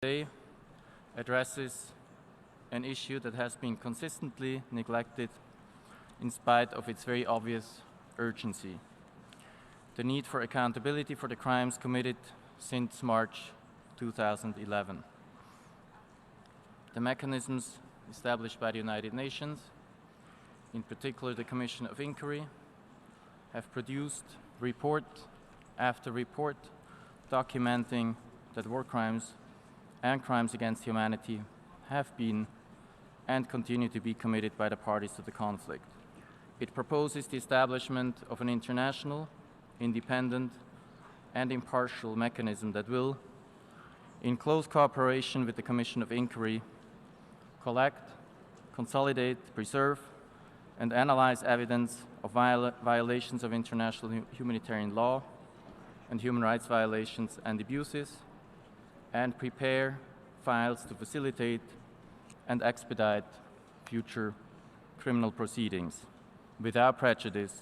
today addresses an issue that has been consistently neglected in spite of its very obvious urgency: the need for accountability for the crimes committed since March 2011. The mechanisms established by the United Nations, in particular the Commission of Inquiry, have produced report after report documenting that war crimes and crimes against humanity have been and continue to be committed by the parties to the conflict. It proposes the establishment of an international, independent, and impartial mechanism that will, in close cooperation with the Commission of Inquiry, collect, consolidate, preserve, and analyze evidence of violations of international humanitarian law and human rights violations and abuses, and prepare files to facilitate and expedite future criminal proceedings without prejudice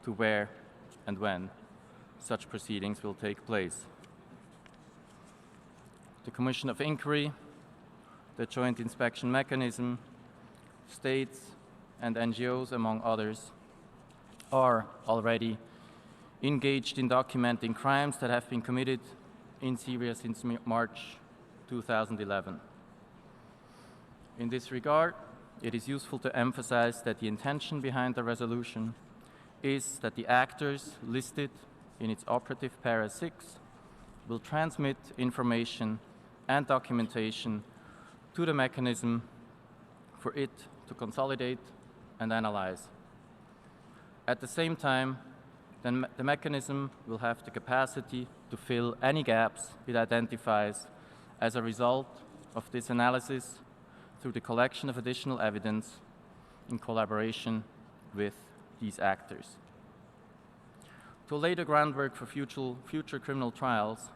to where and when such proceedings will take place. The Commission of Inquiry, the Joint Inspection Mechanism, states and NGOs, among others, are already engaged in documenting crimes that have been committed in Syria since March 2011. In this regard, it is useful to emphasize that the intention behind the resolution is that the actors listed in its operative para 6 will transmit information and documentation to the mechanism for it to consolidate and analyze. At the same time, the mechanism will have the capacity to fill any gaps it identifies as a result of this analysis through the collection of additional evidence in collaboration with these actors. To lay the groundwork for future criminal trials,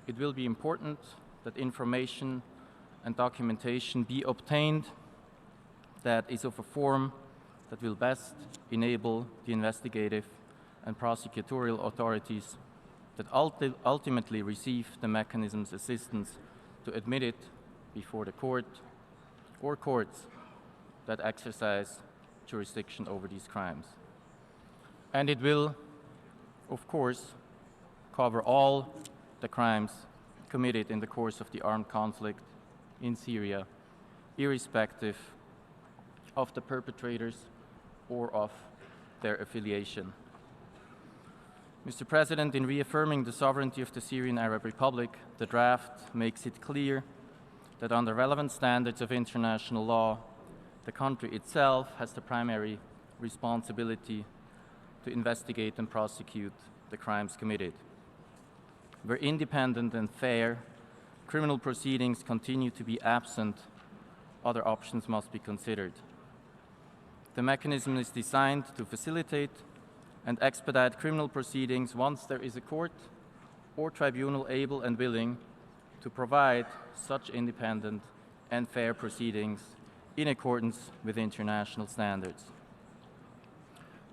it will be important that information and documentation be obtained that is of a form that will best enable the investigative and prosecutorial authorities that ultimately receive the mechanism's assistance to admit it before the court or courts that exercise jurisdiction over these crimes. And it will, of course, cover all the crimes committed in the course of the armed conflict in Syria, irrespective of the perpetrators or of their affiliation. Mr. President, in reaffirming the sovereignty of the Syrian Arab Republic, the draft makes it clear that under relevant standards of international law, the country itself has the primary responsibility to investigate and prosecute the crimes committed. Where independent and fair criminal proceedings continue to be absent, other options must be considered. The mechanism is designed to facilitate and expedite criminal proceedings once there is a court or tribunal able and willing to provide such independent and fair proceedings in accordance with international standards.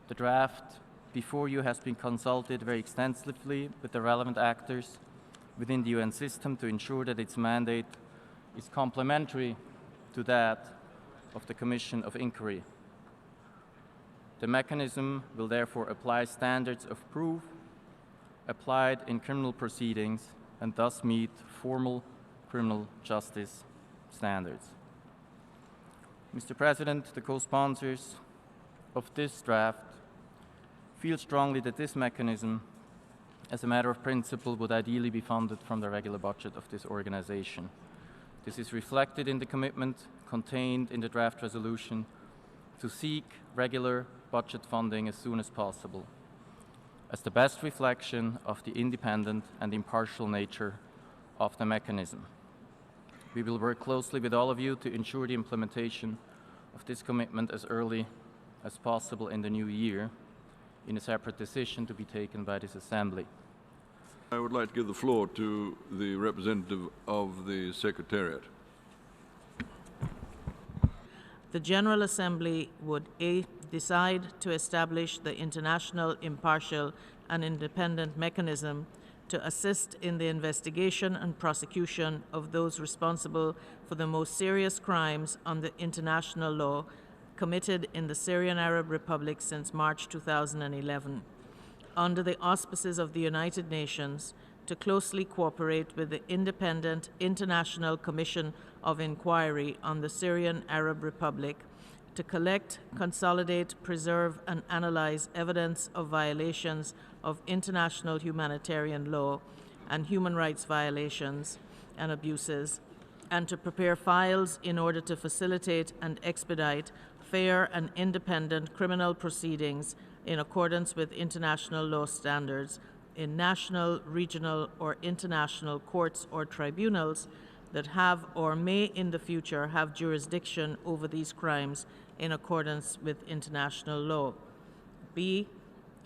The draft before you has been consulted very extensively with the relevant actors within the UN system to ensure that its mandate is complementary to that of the Commission of Inquiry. The mechanism will therefore apply standards of proof applied in criminal proceedings and thus meet formal criminal justice standards. Mr. President, the co-sponsors of this draft feel strongly that this mechanism, as a matter of principle, would ideally be funded from the regular budget of this organization. This is reflected in the commitment contained in the draft resolution to seek regular budget funding as soon as possible, as the best reflection of the independent and impartial nature of the mechanism. We will work closely with all of you to ensure the implementation of this commitment as early as possible in the new year, in a separate decision to be taken by this Assembly. I would like to give the floor to the representative of the Secretariat. The General Assembly would A. decide to establish the international, impartial, and independent mechanism to assist in the investigation and prosecution of those responsible for the most serious crimes under international law committed in the Syrian Arab Republic since March 2011, under the auspices of the United Nations, to closely cooperate with the Independent International Commission of Inquiry on the Syrian Arab Republic to collect, consolidate, preserve, and analyze evidence of violations of international humanitarian law and human rights violations and abuses, and to prepare files in order to facilitate and expedite fair and independent criminal proceedings in accordance with international law standards in national, regional, or international courts or tribunals that have or may in the future have jurisdiction over these crimes in accordance with international law. B,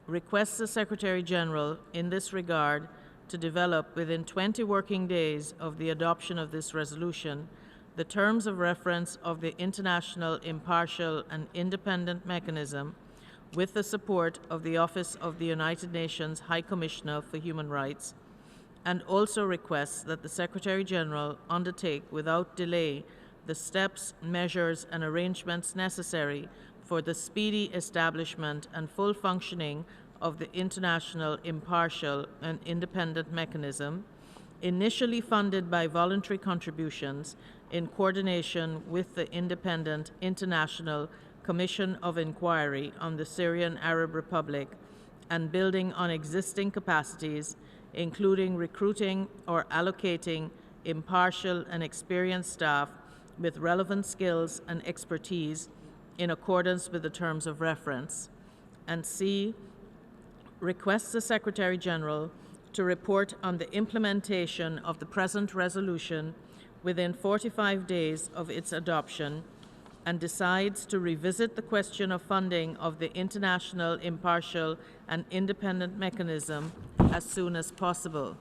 requests the Secretary General in this regard to develop within 20 working days of the adoption of this resolution the terms of reference of the international, impartial, and independent mechanism with the support of the Office of the United Nations High Commissioner for Human Rights, and also requests that the Secretary General undertake without delay the steps, measures, and arrangements necessary for the speedy establishment and full functioning of the international, impartial, and independent mechanism, initially funded by voluntary contributions in coordination with the Independent International Commission of Inquiry on the Syrian Arab Republic, and building on existing capacities, including recruiting or allocating impartial and experienced staff with relevant skills and expertise in accordance with the terms of reference. And C, requests the Secretary General to report on the implementation of the present resolution within 45 days of its adoption, and decides to revisit the question of funding of the international, impartial, and independent mechanism as soon as possible.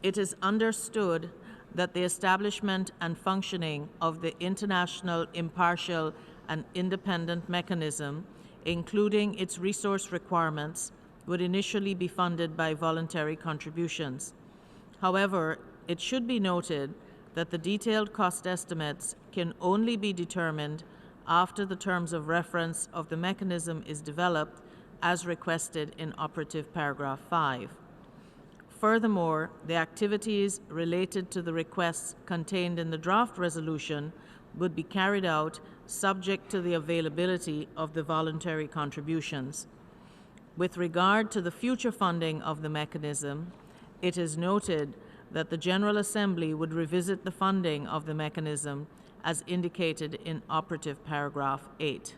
It is understood that the establishment and functioning of the international, impartial, and independent mechanism, including its resource requirements, would initially be funded by voluntary contributions. However, it should be noted that the detailed cost estimates can only be determined after the terms of reference of the mechanism is developed as requested in operative paragraph 5. Furthermore, the activities related to the requests contained in the draft resolution would be carried out subject to the availability of the voluntary contributions. With regard to the future funding of the mechanism, it is noted that the General Assembly would revisit the funding of the mechanism as indicated in operative paragraph 8.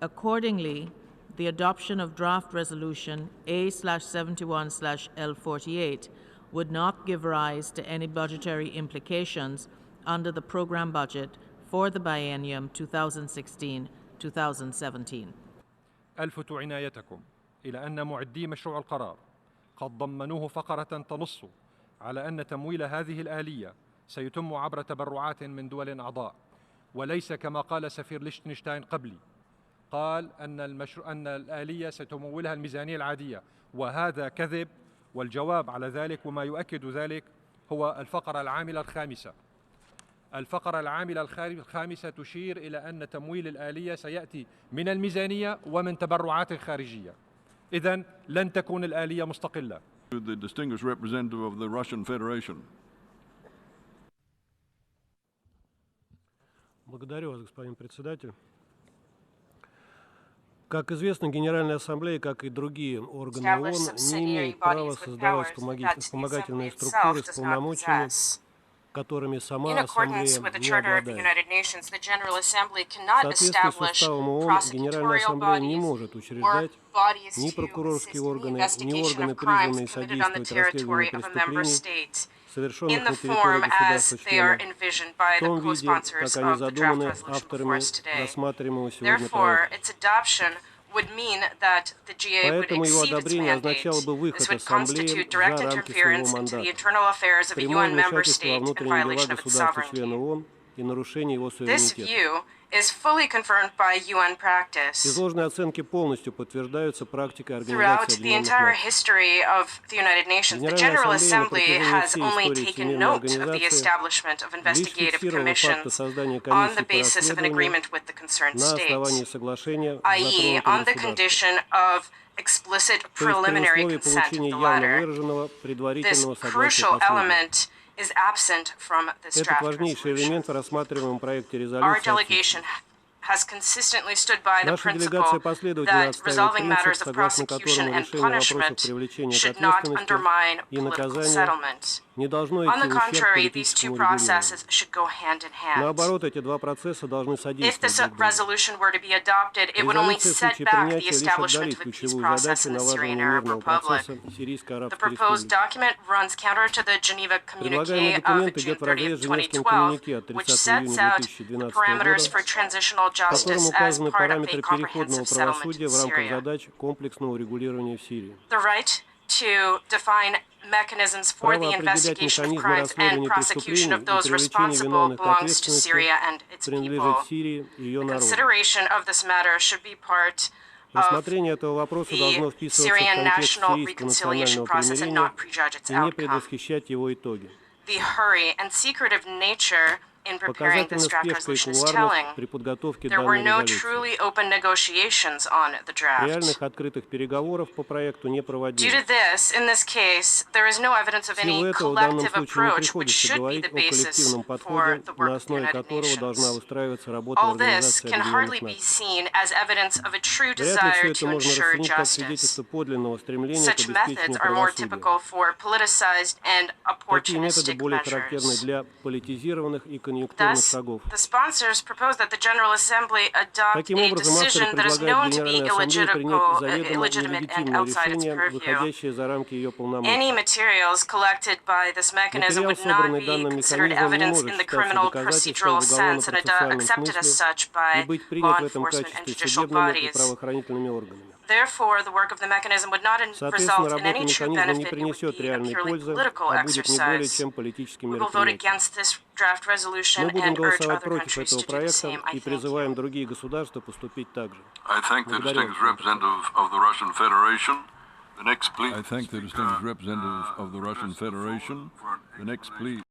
Accordingly, the adoption of draft resolution A/71/L48 would not give rise to any budgetary implications under the program budget for the biennium 2016-2017. ألفت عنايتكم إلى أن معدي مشروع القرار قد ضمنوه فقرة تنص على أن تمويل هذه الآلية سيتم عبر تبرعات من دول أعضاء، وليس كما قال سفير ليشتنشتاين قبلي، قال أن الآلية ستمولها الميزانية العادية، وهذا كذب. والجواب على ذلك وما يؤكد ذلك هو الفقرة العاملة الخامسة. الفقرة العاملة الخامسة تشير إلى أن تمويل الآلية سيأتي من الميزانية ومن تبرعات خارجية. إذن لن تكون الآلية مستقلة. The distinguished representative of the Russian Federation. Благодарю вас, господин председатель. Как известно, Генеральная Ассамблея, как и другие органы ООН, не имеет права создавать вспомогательные структуры с полномочиями, которыми сама Ассамблея не обладает. В соответствии с уставом ООН, Генеральная Ассамблея не может учреждать ни прокурорские органы, ни органы, призванные содействовать расследованию преступлений, совершенных на территории государства-члена, в том виде, как они задуманы авторами рассматриваемого сегодня проекта. Поэтому его одобрение означало бы выход Ассамблеи за рамки своего мандата, прямое вмешательство во внутренние дела государства-члена ООН и нарушение его This суверенитета. view is fully confirmed by UN practice. Изложенные оценки полностью подтверждаются практикой Throughout Организации the Объединенных entire Наций. history of the United Nations, the General Assembly has only taken note of the establishment of investigative commissions on the basis of an agreement with the concerned на основании state, соглашения i.e., on the затронутого государства. condition of explicit То есть при preliminary условии consent of получения the явно latter. выраженного This предварительного согласия crucial последнего. element is absent from this Этот draft важнейший resolution. элемент в рассматриваемом проекте Our резолюции delegation has consistently stood by the Наша делегация principle последовательно that отстаивает resolving matters принцип, of согласно prosecution которому and решение вопросов punishment привлечения к should not ответственности undermine и political наказания settlement. не должно On идти the в ущерб contrary, these two политическому регулированию. processes should go hand in hand. Наоборот, эти два процесса должны If содействовать this друг другу. resolution were to be adopted, it would only Резолюция в set случае back the принятия лишь establishment отдалит of a peace ключевую process задачу in the Syrian налаживания Arab мирного Republic. процесса в Сирийской The Арабской proposed Республике. document runs counter to the Geneva Предлагаемый Communique of документ June идет вразрез 30, с Женевским 2012, коммюнике от which 30 sets июня out the 2012 parameters for года, transitional в котором justice as указаны part of a параметры переходного comprehensive settlement правосудия in в рамках Syria. задач комплексного урегулирования в Сирии. The right to define mechanisms for Право the определять investigation of механизмы crimes and расследования prosecution преступлений of и those привлечения responsible виновных к belongs to ответственности Syria and its принадлежит people. Сирии и ее The народу. consideration of this matter should be part of Рассмотрение этого вопроса должно the вписываться в Syrian контекст national сирийского reconciliation национального process and примирения not prejudge its и не outcome. предвосхищать его итоги. The hurry and secretive nature in preparing this Показательна draft спешка и resolution is telling. коварность при подготовке There were данной no резолюции. truly open negotiations on the draft. Реальных открытых переговоров по проекту не Due to проводилось. this, in this case, there is no evidence of В силу any этого в данном collective случае не approach, which приходится should be говорить the о basis коллективном for подходе, the на work of the основе United которого должна Nations. выстраиваться работа All this Организации can hardly Объединенных be Наций. seen as evidence of a true Вряд ли все desire это to можно ensure расценить как justice. свидетельство подлинного стремления к Such methods обеспечению are more правосудия. typical for politicized and Такие методы opportunistic более характерны measures. для политизированных и конъюнктурных Thus, шагов. the sponsors propose that the General Assembly adopt Таким a образом, авторы decision that is known предлагают to be Генеральной Ассамблее принять заведомо illegitimate and нелегитимное outside its решение, purview. выходящее за рамки ее Any полномочий. materials collected by this mechanism Материал, would not собранный be данным considered механизмом, не evidence может in the считаться criminal доказательством procedural в sense and уголовно-процессуальном accepted as смысле such и by быть law принят в этом enforcement and качестве judicial судебными и bodies. правоохранительными органами. Therefore, the work of the mechanism would not Соответственно, result in работа any true механизма не benefit. It would принесет be a реальной purely пользы, political а будет не более exercise. чем политическим We will vote мероприятием. against this draft resolution Мы будем and urge голосовать other против countries этого to do the проекта same. I и thank призываем you. другие государства поступить так же. I thank the Благодарю distinguished вас. representative of the Russian Federation. The next, please. I thank the distinguished representative of the Russian Federation. The next, please.